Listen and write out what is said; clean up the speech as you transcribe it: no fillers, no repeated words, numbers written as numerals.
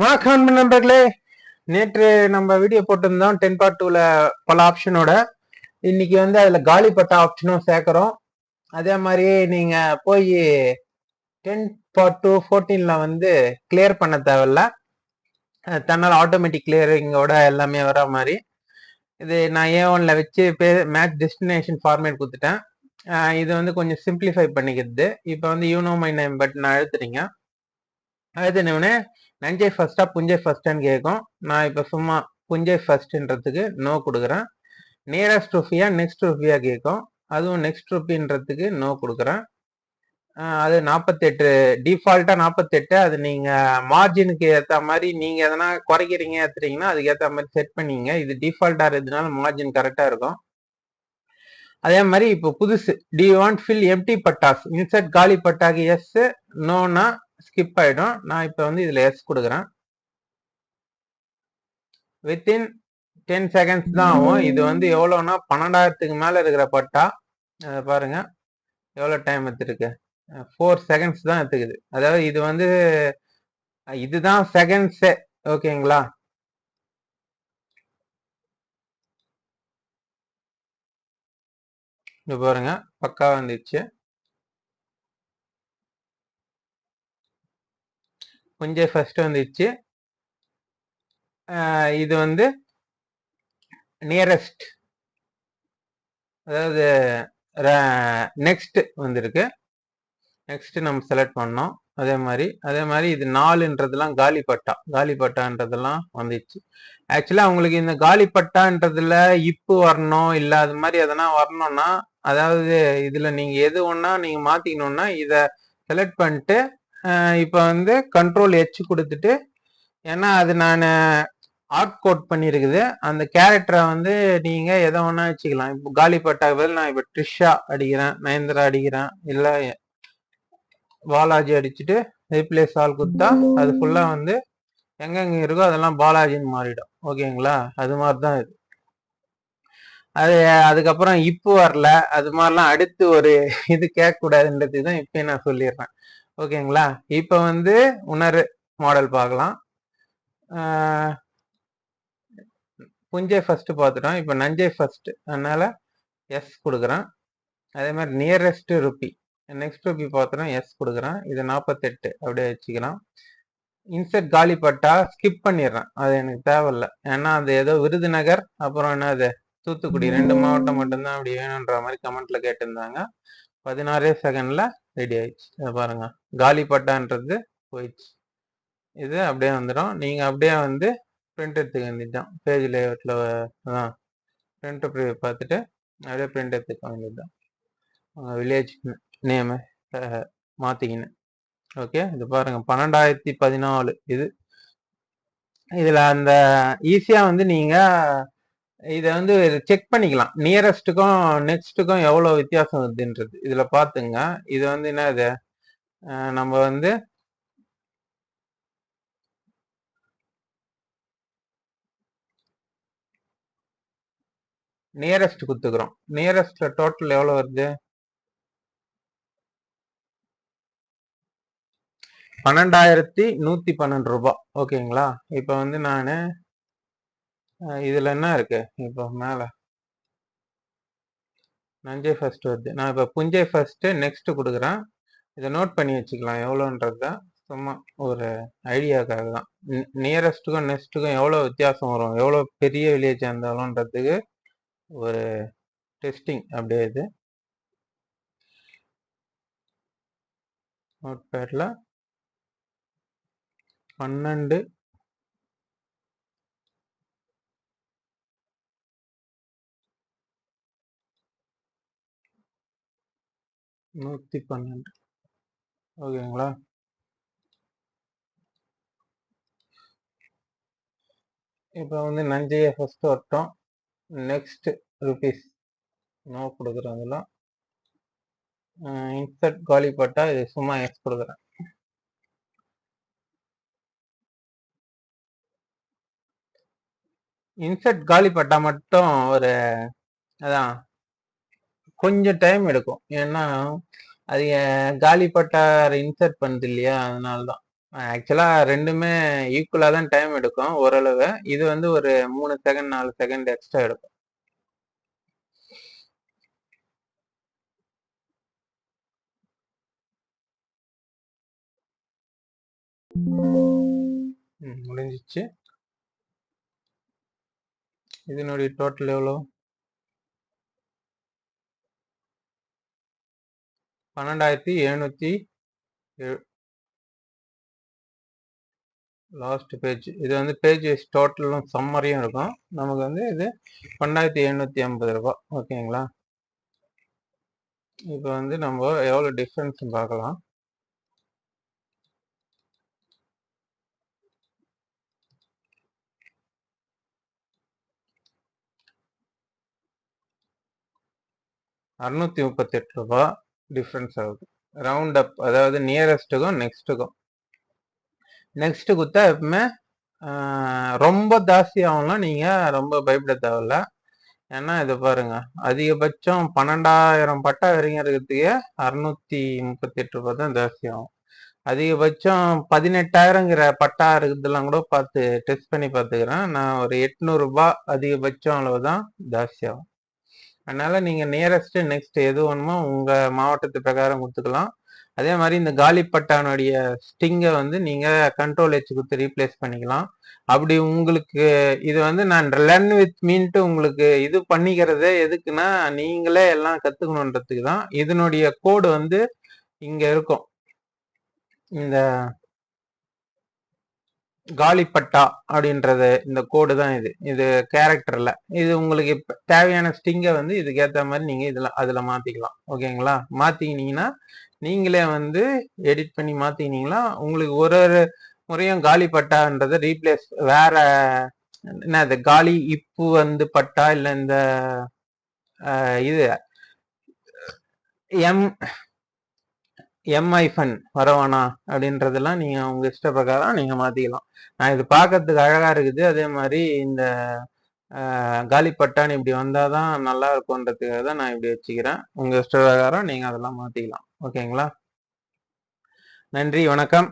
வணக்கம் நண்பர்களே, நேற்று நம்ம வீடியோ போட்டிருந்தோம் 10 part 2ல பல ஆப்ஷனோட. இன்னைக்கு அதுல காலிப்பட்ட ஆப்ஷனும் சேர்க்கிறோம். அதே மாதிரி நீங்க போய் 10 part 2 14ல கிளியர் பண்ண தேவையில்ல, தன்னால ஆட்டோமேட்டிக் கிளியரிங்கோட எல்லாமே வர மாதிரி. இது நான் A1ல வச்சு மேட்ச் டெஸ்டினேஷன் ஃபார்மேட் கொடுத்துட்டேன். இது கொஞ்சம் சிம்பிளிஃபை பண்ணிக்கிறது. இப்போ யூனோ மை நேம் பட்டன் அழுத்துறீங்க. அழுத்தினோடனே நஞ்சை ஃபர்ஸ்டா புஞ்சை ஃபர்ஸ்டான்னு கேட்கும். நான் இப்போ சும்மா புஞ்சை ஃபர்ஸ்ட்ன்றதுக்கு நோ கொடுக்குறேன். நியரஸ்ட் ருப்பியா நெக்ஸ்ட் ருப்பியா கேட்கும். அதுவும் நெக்ஸ்ட் ருப்பின்றதுக்கு நோ கொடுக்குறேன். அது 48 டிஃபால்ட்டா 48. அது நீங்க மார்ஜினுக்கு ஏற்ற மாதிரி நீங்க எதனா குறைக்கிறீங்க ஏத்துறீங்கன்னா அதுக்கு ஏற்ற மாதிரி செட் பண்ணிங்க. இது டிஃபால்ட்டா இருக்கிறதுனால மார்ஜின் கரெக்டா இருக்கும். அதே மாதிரி இப்போ புதுசு டி வாண்ட் ஃபில் எம்டி பட்டாஸ் இன்சர்ட் காலி பட்டாக்கு எஸ், நோனா ஸ்கிப் ஆயிடும். நான் இப்போ இதுல எஸ் கொடுக்குறேன். வித்தின் 10 செகண்ட்ஸ் தான் ஆகும். இது எவ்வளோன்னா 12,000க்கு மேல இருக்கிற பட்டா. பாருங்க எவ்வளோ டைம் எடுத்துருக்கு. 4 செகண்ட்ஸ் தான் எடுத்துக்குது. அதாவது இது இதுதான் செகண்ட்ஸே. ஓகேங்களா? இது பாருங்க பக்கா வந்துச்சு. கொஞ்சம் ஃபர்ஸ்ட் வந்துச்சு. இது நியரஸ்ட், அதாவது நெக்ஸ்ட் வந்திருக்கு. நெக்ஸ்ட் நம்ம செலக்ட் பண்ணோம். அதே மாதிரி இது 4ன்றதுலாம் காலிப்பட்டான்றதெல்லாம் வந்துச்சு. ஆக்சுவலா உங்களுக்கு இந்த காலிப்பட்டான்றதுல இப்பு வரணும், இல்ல அது மாதிரி எதனா வரணும்னா, அதாவது இதுல நீங்க எது ஒன்னா நீங்க மாத்திக்கணும்னா இத செலக்ட் பண்ணிட்டு இப்ப கண்ட்ரோல் எச் கொடுத்துட்டு, ஏன்னா அது நான் ஆர்ட் கோட் பண்ணிருக்குது. அந்த கேரக்டரை நீங்க எதை ஒன்னா வச்சுக்கலாம். இப்போ காலிப்பட்டா பதில் நான் இப்ப ட்ரிஷா அடிக்கிறேன், நயன்தரா அடிக்கிறேன், இல்ல பாலாஜி அடிச்சுட்டு ரீப்ளேஸ் ஆல் கொடுத்தா அது ஃபுல்லா எங்கெங்க இருக்கோ அதெல்லாம் பாலாஜின்னு மாறிடும். ஓகேங்களா? அது மாதிரிதான் இது. அதுக்கப்புறம் இப்போ வரல, அது மாதிரிலாம் அடுத்து ஒரு இது கேட்க கூடாதுன்றது தான் இப்ப நான் சொல்லிடுறேன். ஓகேங்களா? இப்ப உணர் மாடல் பார்க்கலாம். புஞ்சை ஃபர்ஸ்ட் பார்த்துட்டோம். இப்ப நஞ்சை ஃபர்ஸ்ட், அதனால எஸ் கொடுக்குறேன். அதே மாதிரி நியரஸ்ட் ருப்பி, நெக்ஸ்ட் ருப்பி பார்த்தோம், எஸ் கொடுக்குறேன். இது 48 அப்படியே வச்சுக்கலாம். இன்சர்ட் காலிப்பட்டா ஸ்கிப் பண்ணிடுறேன், அது எனக்கு தேவையில்லை. ஏன்னா அது ஏதோ விருதுநகர் அப்புறம் என்னது தூத்துக்குடி 2 மாவட்டம் மட்டும்தான் அப்படி வேணுன்ற மாதிரி கமெண்ட்ல கேட்டிருந்தாங்க. 16 செகண்ட்ல ரெடி ஆயிடுச்சு. பாருங்க காலிப்பட்டான்றது போயிடுச்சு. இது அப்படியே வந்துடும். நீங்க அப்படியே பிரிண்ட் எடுத்துக்க வேண்டியதுதான். பேஜ் லேஅவுட்ல தான் பிரிண்ட் பார்த்துட்டு அப்படியே பிரிண்ட் எடுத்துக்க வேண்டியதுதான். Village name மாத்திக்கினேன். ஓகே, இது பாருங்க 12,014. இதுல அந்த ஈஸியா நீங்க இதை செக் பண்ணிக்கலாம். நியரஸ்டுக்கும் நெக்ஸ்ட்டுக்கும் எவ்வளவு வித்தியாசம் வருதுன்றது இதுல பாத்துங்க. இது என்ன இது, நம்ம நியரஸ்ட் குத்துக்கிறோம். நியரஸ்ட்ல டோட்டல் எவ்வளவு வருது? 12,112 ரூபாய். ஓகேங்களா? இப்ப நானு இதுல என்ன இருக்கு, இப்போ மேல நஞ்சை ஃபர்ஸ்ட் வருது. நான் இப்ப புஞ்சை ஃபர்ஸ்ட் நெக்ஸ்ட் கொடுக்குறேன். இதை நோட் பண்ணி வச்சுக்கலாம் எவ்வளோன்றத, சும்மா ஒரு ஐடியாக்காக தான். நியரஸ்ட்டுக்கும் நெக்ஸ்ட்டுக்கும் எவ்வளோ வித்தியாசம் வரும், எவ்வளோ பெரிய வில்லேஜ் இருந்தாலும்ன்றதுக்கு ஒரு டெஸ்டிங். அப்படியே இது நோட் பேட்ல 12 112. ஓகேங்களா? இப்போ நஞ்சையை ஃபர்ஸ்ட் வரட்டும். நெக்ஸ்ட் ருபீஸ் நோ கொடுக்குறதுல இன்சர்ட் காலிப்பட்டா இது சும்மா எக்ஸ் கொடுக்குறேன். இன்சர்ட் காலிப்பட்டா மட்டும் ஒரு அதான் கொஞ்சம் டைம் எடுக்கும். ஏன்னா அது காலிப்பட்டா இன்சர்ட் பண்ணுது இல்லையா, அதனாலதான். ஆக்சுவலா ரெண்டுமே ஈக்குவலா தான் டைம் எடுக்கும் ஓரளவு. இது வந்து ஒரு 3 செகண்ட் 4 செகண்ட் எக்ஸ்ட்ரா எடுக்கும். முடிஞ்சிச்சு. இதனுடைய டோட்டல் எவ்வளோ? 12,700. லாஸ்ட் பேஜ் இது வந்து பேஜ் டோட்டலும் சம்மரியும் இருக்கும். நமக்கு வந்து இது 12,750 ரூபாய். ஓகேங்களா? இப்போ வந்து நம்ம எவ்வளோ டிஃப்ரென்ஸ் பார்க்கலாம். ₹638 டிஃப்ரென்ஸ் ஆகுது. ரவுண்ட் அப், அதாவது நியரஸ்ட்டுக்கும் நெக்ஸ்ட்டுக்கும். நெக்ஸ்ட் குத்தா எப்பவுமே ரொம்ப ஜாஸ்தி ஆகும்லாம் நீங்க ரொம்ப பயப்பட தேவையில்ல. ஏன்னா இதை பாருங்க, அதிகபட்சம் 12,000 பட்டா வரைக்கும் இருக்கிறதுக்கே ₹638 தான் ஜாஸ்தி ஆகும். அதிகபட்சம் 18,000ங்கிற பட்டா இருக்குதுலாம் கூட பார்த்து டெஸ்ட் பண்ணி பார்த்துக்கிறேன். நான் ஒரு ₹800 அதிகபட்சம் அளவுதான் ஜாஸ்தி ஆகும். அதனால நீங்க நியரஸ்ட் நெக்ஸ்ட் எது வேணுமோ உங்க மாவட்டத்து பிரகாரம் கொடுத்துக்கலாம். அதே மாதிரி இந்த காலிப்பட்டானுடைய ஸ்டிங்கை வந்து நீங்க கண்ட்ரோல் ஹெச் கொடுத்து ரீப்ளேஸ் பண்ணிக்கலாம். அப்படி உங்களுக்கு இது வந்து நான் லர்ன் வித் மீன்ட்டு உங்களுக்கு இது பண்ணிக்கிறதே எதுக்குன்னா, நீங்களே எல்லாம் கத்துக்கணுன்றதுக்கு தான். இதனுடைய கோடு வந்து இங்க இருக்கும். இந்த காலிப்பட்டா அப்படின்றது இந்த கோடு தான். இது கேரக்டர்ல இது உங்களுக்கு தேவையான ஸ்டிங்கை வந்து இதுக்கு ஏற்ற மாதிரி நீங்க அதுல மாத்திக்கலாம். ஓகேங்களா? மாத்திக்கினீங்கன்னா நீங்களே வந்து எடிட் பண்ணி மாத்திக்கினீங்களா உங்களுக்கு ஒரு ஒரு முறையும் காலிப்பட்டான்றதை ரீப்ளேஸ் வேற என்னது காலி இப்பு வந்து பட்டா இல்ல இந்த இது எம்ஐஃபன் வரவானா அப்படின்றதெல்லாம் நீங்க உங்க இஷ்ட பிரகாரம் நீங்க மாத்திக்கலாம். நான் இது பார்க்கறதுக்கு அழகா இருக்குது. அதே மாதிரி இந்த காலிப்பட்டான் இப்படி வந்தாதான் நல்லா இருக்கும்ன்றதுக்காக தான் நான் இப்படி வச்சுக்கிறேன். உங்க இஷ்ட பிரகாரம் நீங்க அதெல்லாம் மாத்திக்கலாம். ஓகேங்களா? நன்றி, வணக்கம்.